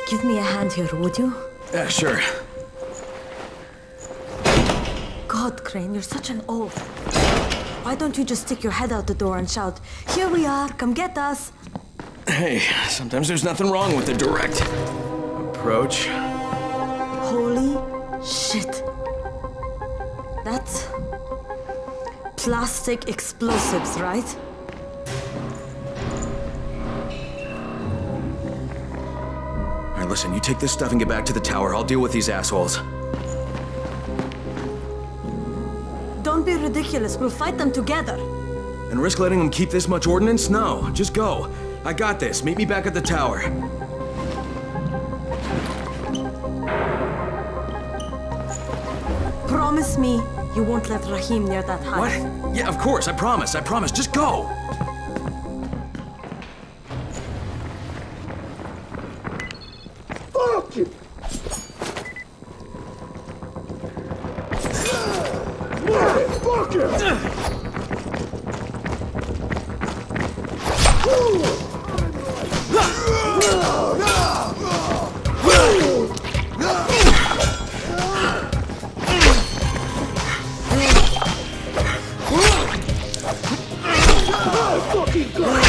Give me a hand here, would you? Yeah, sure. God, Crane, you're such an oaf. Why don't you just stick your head out the door and shout, "Here we are, come get us"? Hey, sometimes there's nothing wrong with a direct approach. Holy shit. That's plastic explosives, right? All right, listen, you take this stuff and get back to the tower. I'll deal with these assholes. Don't be ridiculous. We'll fight them together. And risk letting them keep this much ordnance? No, just go. I got this. Meet me back at the tower. Promise me you won't let Rahim near that hive. What? Yeah, of course. I promise. I promise. Just go. Fuck you! Motherfucker! Fucking God!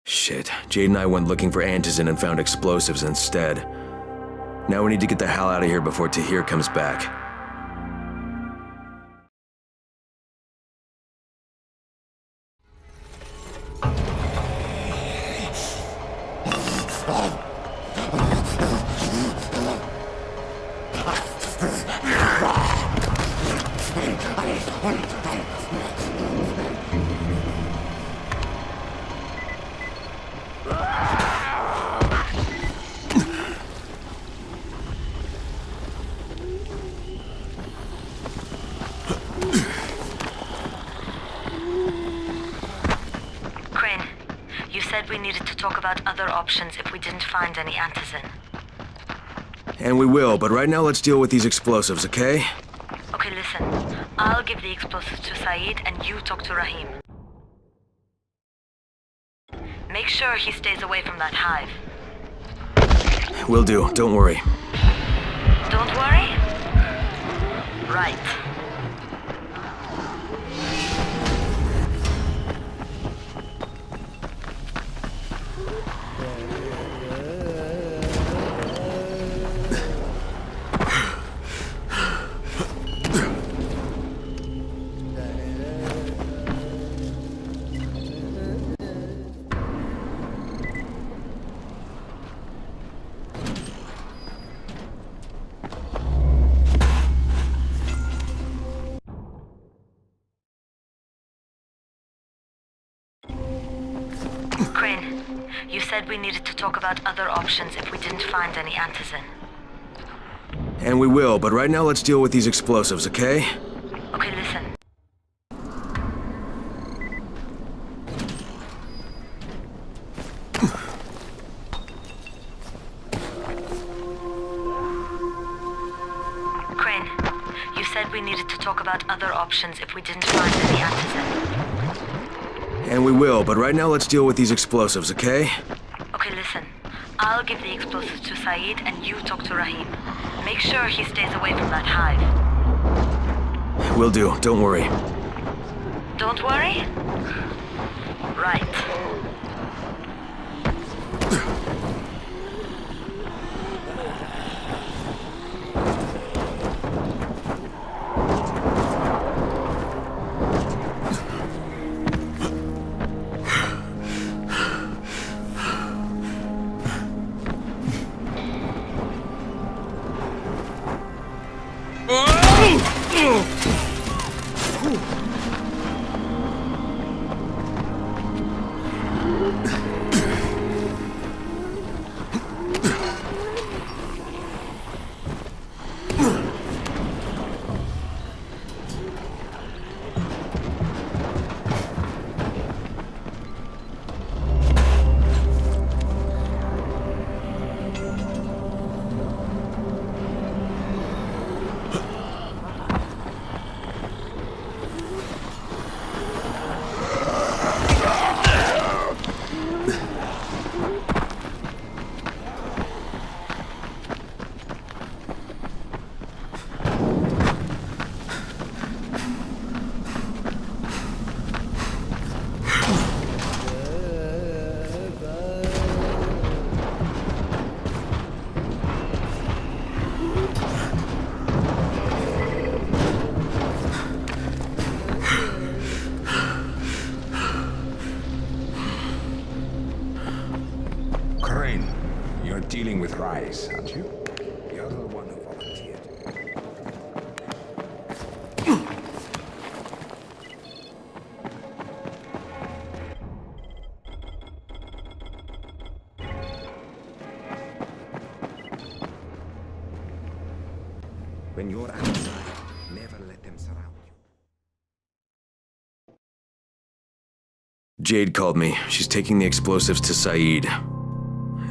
Shit, Jade and I went looking for antizin and found explosives instead. Now we need to get the hell out of here before Tahir comes back. We needed to talk about other options if we didn't find any antizin. And we will, but right now let's deal with these explosives, okay? Okay, listen. I'll give the explosives to Saeed and you talk to Rahim. Make sure he stays away from that hive. Will do, don't worry. Don't worry? Right. Crane, you said we needed to talk about other options if we didn't find any antizin. And we will, but right now let's deal with these explosives, okay? Okay, listen. Crane, you said we needed to talk about other options if we didn't find any antizin. And we will, but right now let's deal with these explosives, okay? Okay, listen. I'll give the explosives to Saeed and you talk to Rahim. Make sure he stays away from that hive. Will do, don't worry. Don't Don't worry. Right. You're dealing with Rice, aren't you? You're the one who volunteered. When you're outside, never let them surround you. Jade called me. She's taking the explosives to Saeed.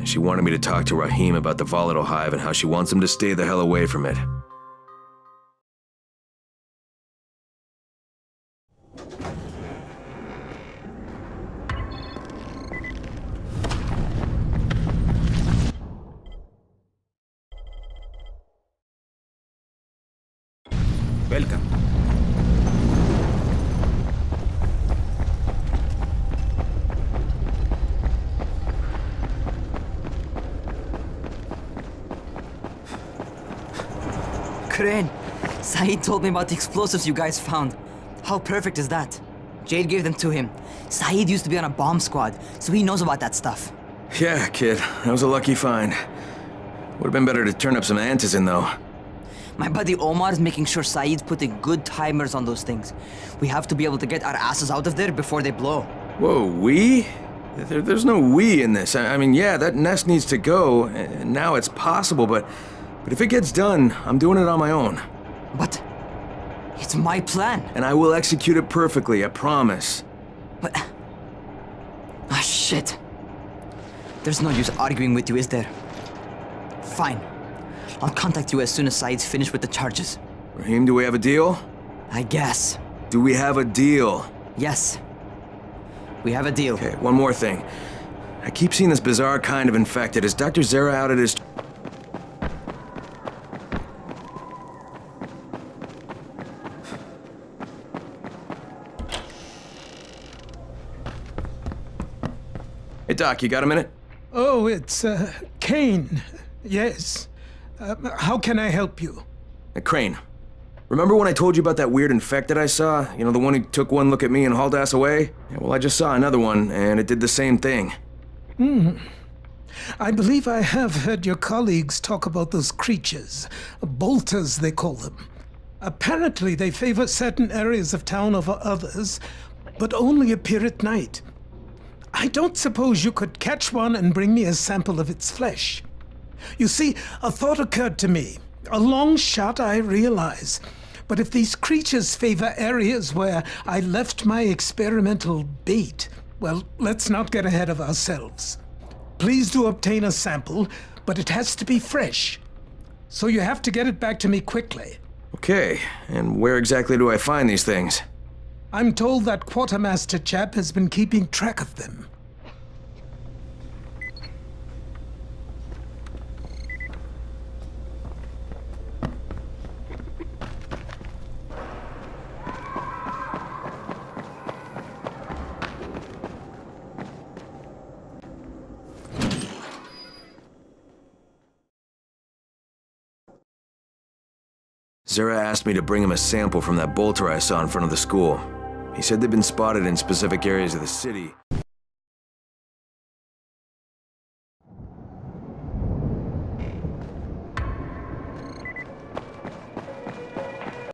She wanted me to talk to Rahim about the volatile hive and how she wants him to stay the hell away from it. Welcome. Crane, Saeed told me about the explosives you guys found. How perfect is that? Jade gave them to him. Saeed used to be on a bomb squad, so he knows about that stuff. Yeah, kid. That was a lucky find. Would have been better to turn up some antizin, though. My buddy Omar is making sure Saeed's putting good timers on those things. We have to be able to get our asses out of there before they blow. Whoa, we? There's no we in this. I mean, yeah, that nest needs to go, and now it's possible, but if it gets done, I'm doing it on my own. But it's my plan. And I will execute it perfectly, I promise. But... ah, shit. There's no use arguing with you, is there? Fine. I'll contact you as soon as Saeed's finished with the charges. Rahim, do we have a deal? I guess. Do we have a deal? Yes. We have a deal. Okay, one more thing. I keep seeing this bizarre kind of infected. Is Dr. Zera out at his... Hey, Doc, you got a minute? Oh, it's, Kane. Yes. How can I help you? Crane. Remember when I told you about that weird infected I saw? You know, the one who took one look at me and hauled ass away? Yeah, well, I just saw another one, and it did the same thing. I believe I have heard your colleagues talk about those creatures. Bolters, they call them. Apparently, they favor certain areas of town over others, but only appear at night. I don't suppose you could catch one and bring me a sample of its flesh. You see, a thought occurred to me. A long shot, I realize. But if these creatures favor areas where I left my experimental bait, well, let's not get ahead of ourselves. Please do obtain a sample, but it has to be fresh. So you have to get it back to me quickly. Okay, and where exactly do I find these things? I'm told that quartermaster chap has been keeping track of them. Zera asked me to bring him a sample from that bolter I saw in front of the school. He said they'd been spotted in specific areas of the city.